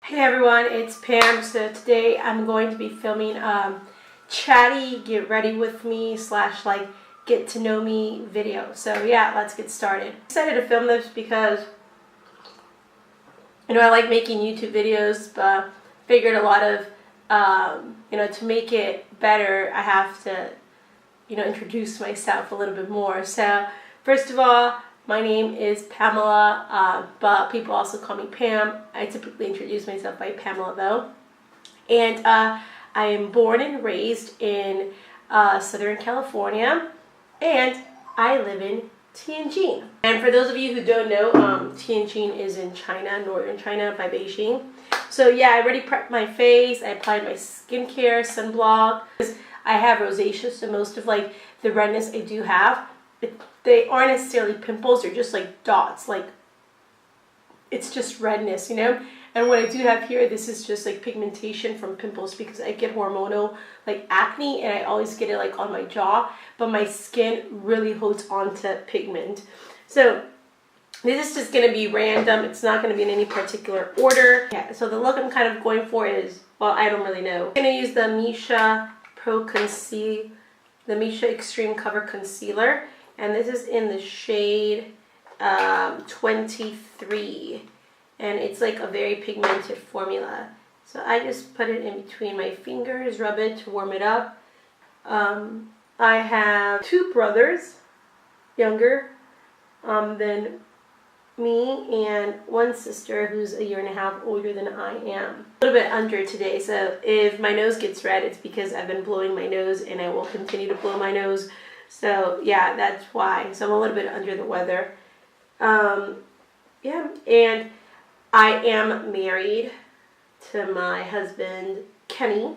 Hey everyone, it's Pam. So today I'm going to be filming Chatty get ready with me / like get to know me video. So yeah, let's get started. I'm excited to film this because I like making YouTube videos, but figured a lot of to make it better I have to introduce myself a little bit more. So first of all, my name is Pamela, but people also call me Pam. I typically introduce myself by Pamela though. And I am born and raised in Southern California, and I live in Tianjin. And for those of you who don't know, Tianjin is in China, northern China by Beijing. So yeah, I already prepped my face. I applied my skincare, sunblock. I have rosacea, so most of like the redness I do have, they aren't necessarily pimples, they're just like dots, like it's just redness, And what I do have here, this is just like pigmentation from pimples because I get hormonal like acne, and I always get it like on my jaw, but my skin really holds on to pigment. So this is just going to be random. It's not going to be in any particular order. Yeah, so the look I'm kind of going for is, well, I don't really know. I'm going to use the Missha Missha Extreme Cover Concealer. And this is in the shade 23. And it's like a very pigmented formula. So I just put it in between my fingers, rub it to warm it up. I have two brothers, younger than me, and one sister who's a year and a half older than I am. A little bit under today, so if my nose gets red, it's because I've been blowing my nose, and I will continue to blow my nose. So yeah, that's why. So I'm a little bit under the weather. Yeah, and I am married to my husband, Kenny.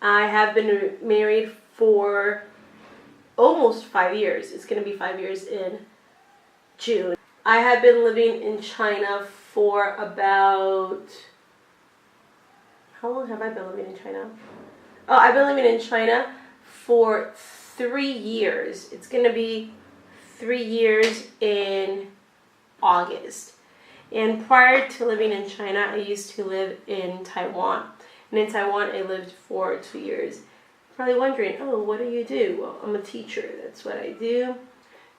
I have been married for almost 5 years. It's going to be 5 years in June. I have been living in China for about... How long have I been living in China? Oh, I've been living in China for 3 years. It's going to be 3 years in August. And prior to living in China, I used to live in Taiwan. And in Taiwan, I lived for 2 years. Probably wondering, oh, what do you do? Well, I'm a teacher. That's what I do.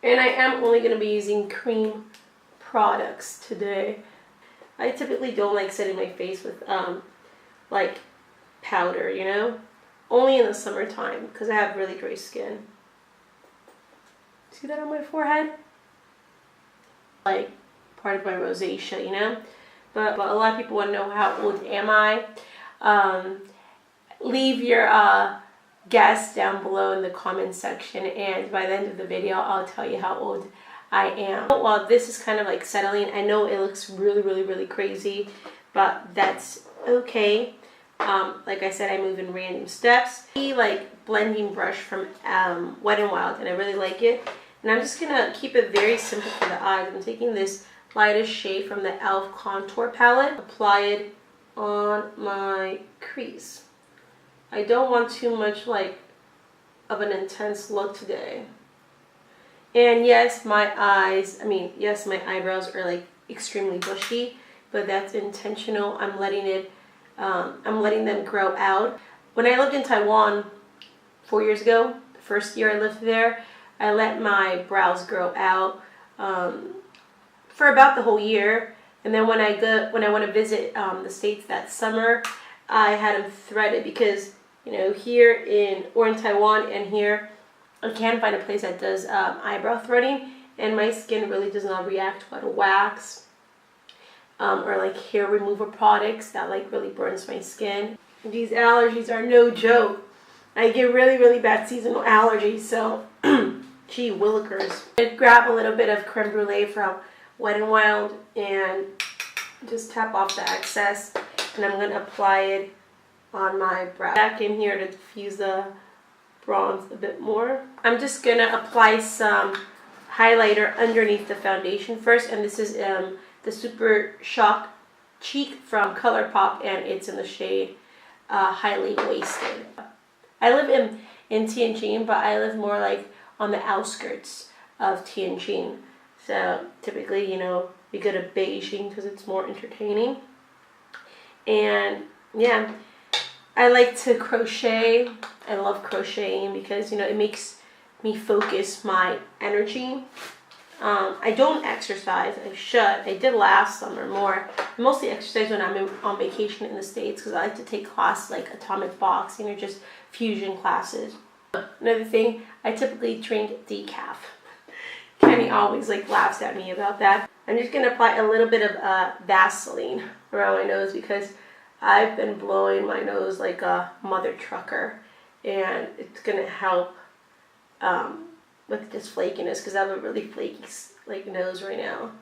And I am only going to be using cream products today. I typically don't like setting my face with like powder, Only in the summertime because I have really dry skin. See that on my forehead? Like part of my rosacea, But a lot of people want to know how old am I. Leave your guess down below in the comment section, and by the end of the video I'll tell you how old I am. While this is kind of like settling, I know it looks really crazy, but that's okay. Like I said, I move in random steps. Like blending brush from Wet n Wild, and I really like it. And I'm just gonna keep it very simple for the eyes. I'm taking this lightest shade from the e.l.f. contour palette, apply it on my crease. I don't want too much like of an intense look today. And yes, my eyebrows are like extremely bushy, but that's intentional. I'm letting them grow out. When I lived in Taiwan 4 years ago, the first year I lived there, I let my brows grow out for about the whole year. And then when I went to visit the States that summer, I had them threaded because here in Taiwan and here, I can't find a place that does eyebrow threading, and my skin really does not react well to wax or like hair removal products that like really burns my skin. These allergies are no joke. I get really bad seasonal allergies, so gee willikers. I grab a little bit of creme brulee from Wet n Wild and just tap off the excess, and I'm going to apply it on my brow. Back in here to diffuse the bronze a bit more. I'm just going to apply some highlighter underneath the foundation first, and this is the Super Shock Cheek from ColourPop, and it's in the shade Highly Wasted. I live in Tianjin, but I live more like on the outskirts of Tianjin. So typically, we go to Beijing because it's more entertaining. And yeah, I like to crochet. I love crocheting because, you know, it makes me focus my energy. I don't exercise. I should. I did last summer more. I mostly exercise when I'm on vacation in the States because I like to take classes like atomic boxing or just fusion classes. Another thing, I typically drink decaf. Kenny always like laughs at me about that. I'm just going to apply a little bit of Vaseline around my nose because I've been blowing my nose like a mother trucker, and it's going to help with this flakiness because I have a really flaky like nose right now.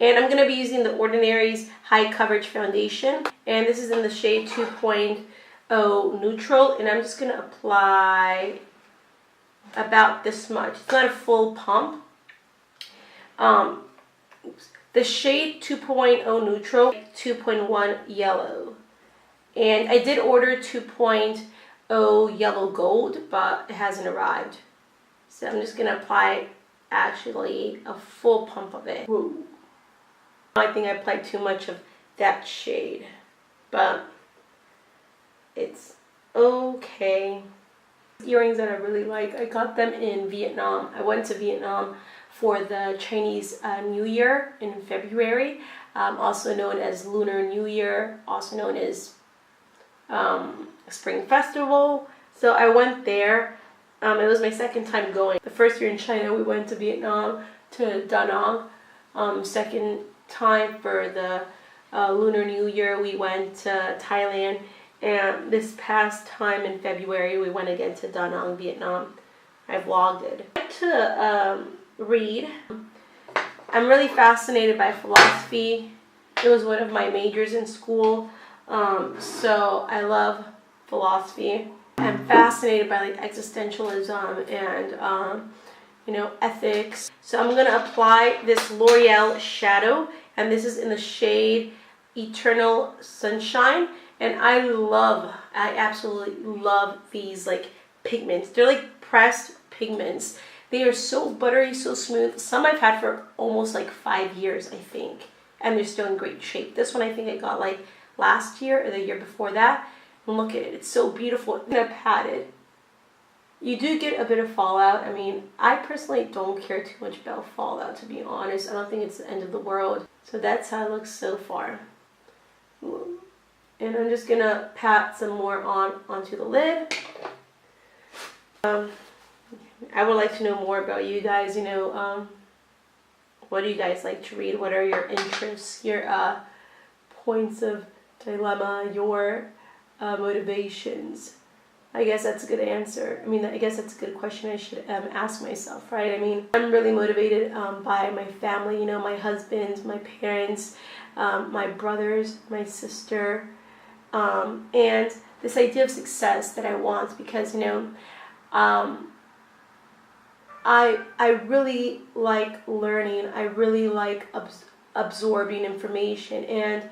And I'm going to be using the Ordinary's High Coverage Foundation, and this is in the shade 2.0 Neutral, and I'm just going to apply about this much. It's not a full pump. The shade 2.0 Neutral, 2.1 Yellow, and I did order 2.0 Yellow Gold, but it hasn't arrived. So I'm just going to apply actually a full pump of it. Woo. I think I applied too much of that shade, but it's okay. Earrings that I really like, I got them in Vietnam. I went to Vietnam for the Chinese New Year in February, also known as Lunar New Year, also known as Spring Festival. So I went there. It was my second time going. The first year in China, we went to Vietnam, to Da Nang. Second time for the Lunar New Year, we went to Thailand. And this past time in February, we went again to Da Nang, Vietnam. I vlogged it. I like to read. I'm really fascinated by philosophy. It was one of my majors in school. So I love philosophy. I'm fascinated by like existentialism and you know, ethics. So I'm gonna apply this L'Oreal shadow, and this is in the shade Eternal Sunshine. And I absolutely love these like pigments. They're like pressed pigments. They are so buttery, so smooth. Some I've had for almost like 5 years, I think, and they're still in great shape. This one I think I got like last year or the year before that. And look at it, it's so beautiful. I'm gonna pat it. You do get a bit of fallout. I mean, I personally don't care too much about fallout, to be honest. I don't think it's the end of the world. So that's how it looks so far. And I'm just gonna pat some more onto the lid. I would like to know more about you guys. You know, what do you guys like to read? What are your interests, your points of dilemma, your motivations? I guess that's a good answer. I mean, I guess that's a good question I should ask myself, right? I mean, I'm really motivated by my family, you know, my husband, my parents, my brothers, my sister, and this idea of success that I want, because, you know, I really like learning. I really like absorbing information, and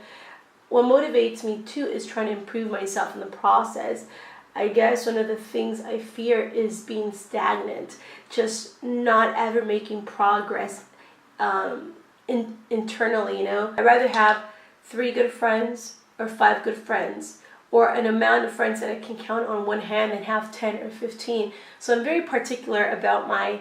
what motivates me too is trying to improve myself in the process. I guess one of the things I fear is being stagnant, just not ever making progress internally, you know. I'd rather have 3 good friends or 5 good friends, or an amount of friends that I can count on one hand than have 10 or 15. So I'm very particular about my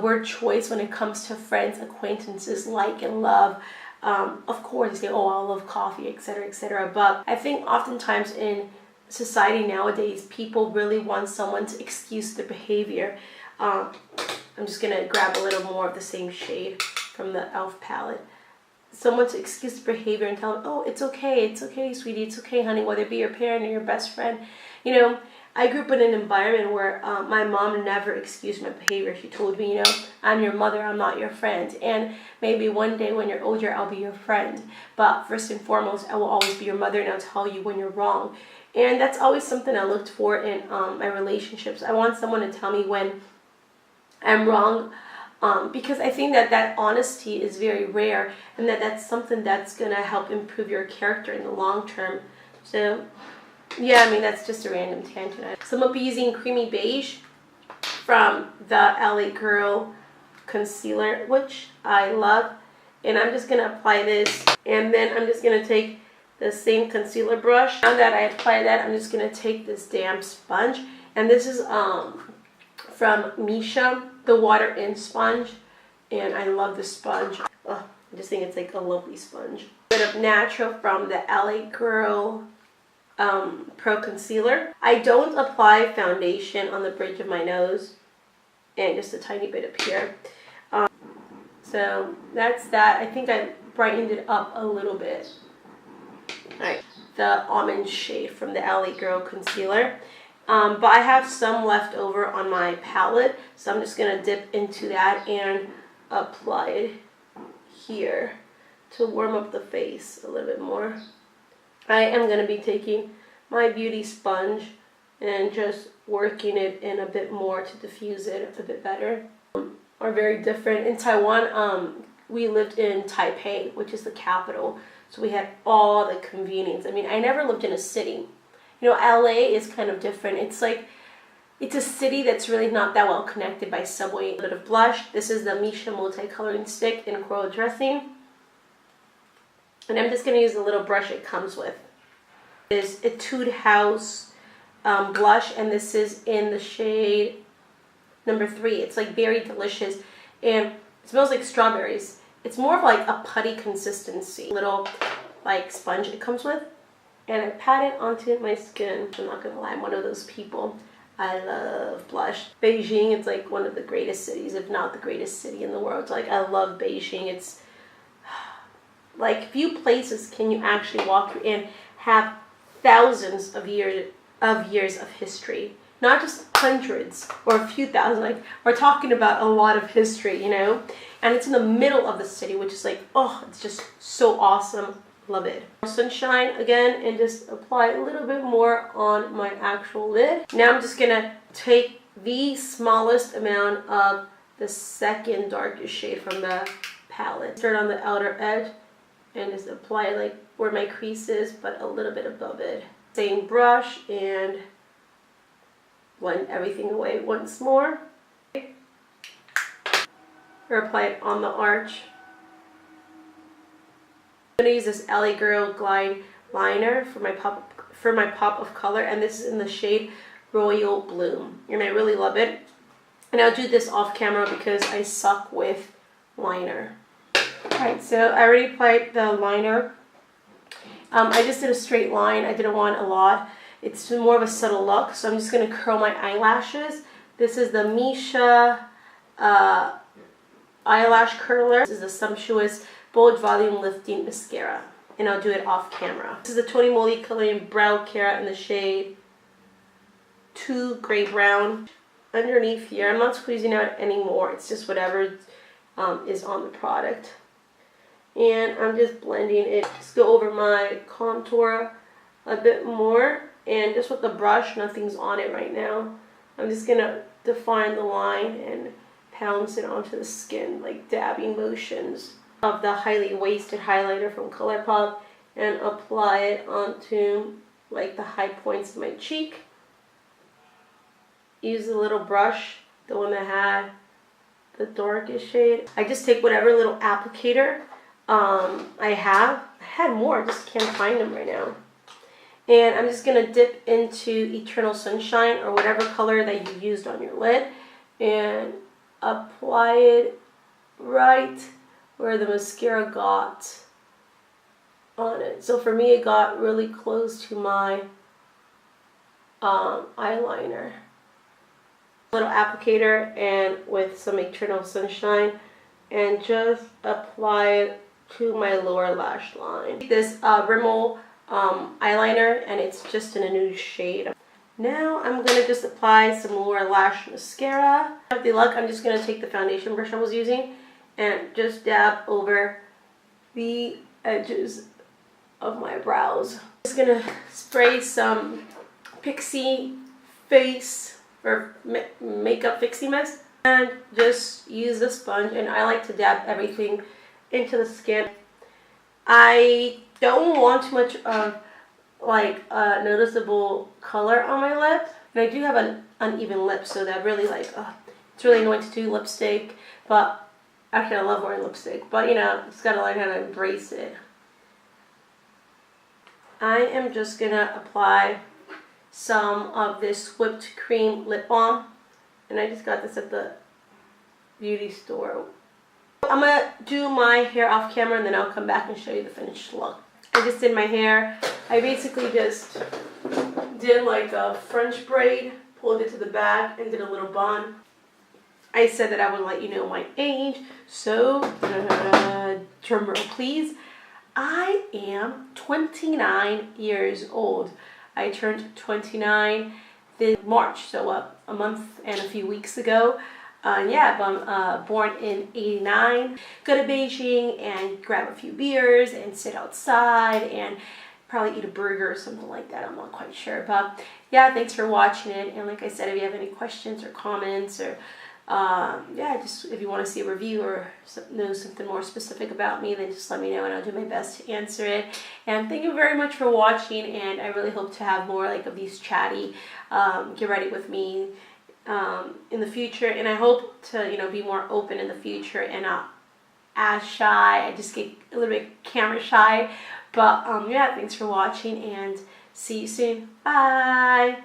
word choice when it comes to friends, acquaintances, like and love. Of course, they say, oh, I love coffee, etc., etc. But I think oftentimes in society nowadays, people really want someone to excuse their behavior. I'm just going to grab a little more of the same shade from the e.l.f. palette. Someone to excuse their behavior and tell them, oh, it's okay, sweetie, it's okay, honey, whether it be your parent or your best friend. You know, I grew up in an environment where my mom never excused my behavior. She told me, you know, I'm your mother, I'm not your friend. And maybe one day when you're older, I'll be your friend. But first and foremost, I will always be your mother, and I'll tell you when you're wrong. And that's always something I looked for in my relationships. I want someone to tell me when I'm wrong, because I think that that honesty is very rare, and that's something that's going to help improve your character in the long term. So, yeah, I mean, that's just a random tangent. So I'm going to be using Creamy Beige from the LA Girl Concealer, which I love. And I'm just going to apply this, and then I'm just going to take the same concealer brush. Now that I apply that, I'm just going to take this damp sponge. And this is from Missha, the Water In sponge. And I love this sponge. Ugh, I just think it's like a lovely sponge. A bit of natural from the LA Girl Pro Concealer. I don't apply foundation on the bridge of my nose. And just a tiny bit up here. So that's that. I think I brightened it up a little bit. Alright, the Almond shade from the LA Girl Concealer. But I have some left over on my palette, so I'm just going to dip into that and apply it here to warm up the face a little bit more. I am going to be taking my beauty sponge and just working it in a bit more to diffuse it a bit better. Are very different. In Taiwan, we lived in Taipei, which is the capital, so we had all the convenience. I mean, I never lived in a city. You know, LA is kind of different. It's like, it's a city that's really not that well connected by subway. A bit of blush. This is the Missha multi-coloring stick in coral dressing. And I'm just going to use the little brush it comes with. This Etude House blush, and this is in the shade number 3. It's like very delicious, and it smells like strawberries. It's more of like a putty consistency. Little like sponge it comes with, and I pat it onto my skin. I'm not gonna lie, I'm one of those people. I love blush. Beijing, it's like one of the greatest cities, if not the greatest city in the world. Like, I love Beijing. It's like, few places can you actually walk through and have thousands of years of history. Not just hundreds or a few thousand, like, we're talking about a lot of history, you know? And it's in the middle of the city, which is like, oh, it's just so awesome. Love it. Sunshine again, and just apply a little bit more on my actual lid. Now I'm just gonna take the smallest amount of the second darkest shade from the palette. Start on the outer edge and just apply it like where my crease is, but a little bit above it. Same brush, and blend everything away once more. Or apply it on the arch. I'm going to use this LA Girl Glide Liner for my pop of color, and this is in the shade Royal Bloom, and I really love it. And I'll do this off camera because I suck with liner. Alright, so I already applied the liner. I just did a straight line. I didn't want a lot. It's more of a subtle look, so I'm just going to curl my eyelashes. This is the Missha eyelash curler. This is the Sumptuous Bold Volume Lifting Mascara, and I'll do it off camera. This is the Tony Moly Coloring Brow Cara in the shade 2 Gray Brown. Underneath here, I'm not squeezing out anymore. It's just whatever is on the product. And I'm just blending it. Just go over my contour a bit more. And just with the brush, nothing's on it right now. I'm just going to define the line and pounce it onto the skin, like dabbing motions of the highly wasted highlighter from ColourPop, and apply it onto like the high points of my cheek. Use the little brush, the one that had the darkest shade. I just take whatever little applicator I have. I had more, I just can't find them right now. And I'm just going to dip into Eternal Sunshine, or whatever color that you used on your lid, and apply it right where the mascara got on it. So for me, it got really close to my eyeliner. Little applicator and with some Eternal Sunshine, and just apply it to my lower lash line. This Rimmel eyeliner, and it's just in a nude shade. Now I'm going to just apply some lower lash mascara. With the luck, I'm just going to take the foundation brush I was using and just dab over the edges of my brows. I'm just going to spray some Pixi face or makeup fixie mist, and just use the sponge, and I like to dab everything into the skin. I don't want too much of like a noticeable color on my lip, and I do have an uneven lip, so that really like it's really annoying to do lipstick, but actually I love wearing lipstick, but you know, just gotta learn how to embrace it. I am just gonna apply some of this whipped cream lip balm, and I just got this at the beauty store. I'm gonna do my hair off camera and then I'll come back and show you the finished look. I just did my hair. I basically just did like a French braid, pulled it to the back, and did a little bun. I said that I would let you know my age, so drum roll please. I am 29 years old. I turned 29 this March, so a month and a few weeks ago. Yeah, I'm born in '89. Go to Beijing and grab a few beers and sit outside and probably eat a burger or something like that. I'm not quite sure. But yeah, thanks for watching it. And like I said, if you have any questions or comments or yeah, just if you want to see a review or know something more specific about me, then just let me know and I'll do my best to answer it. And thank you very much for watching, and I really hope to have more like of these chatty get ready with me in the future, and I hope to, you know, be more open in the future and not as shy. I just get a little bit camera shy, but yeah, thanks for watching and see you soon. Bye.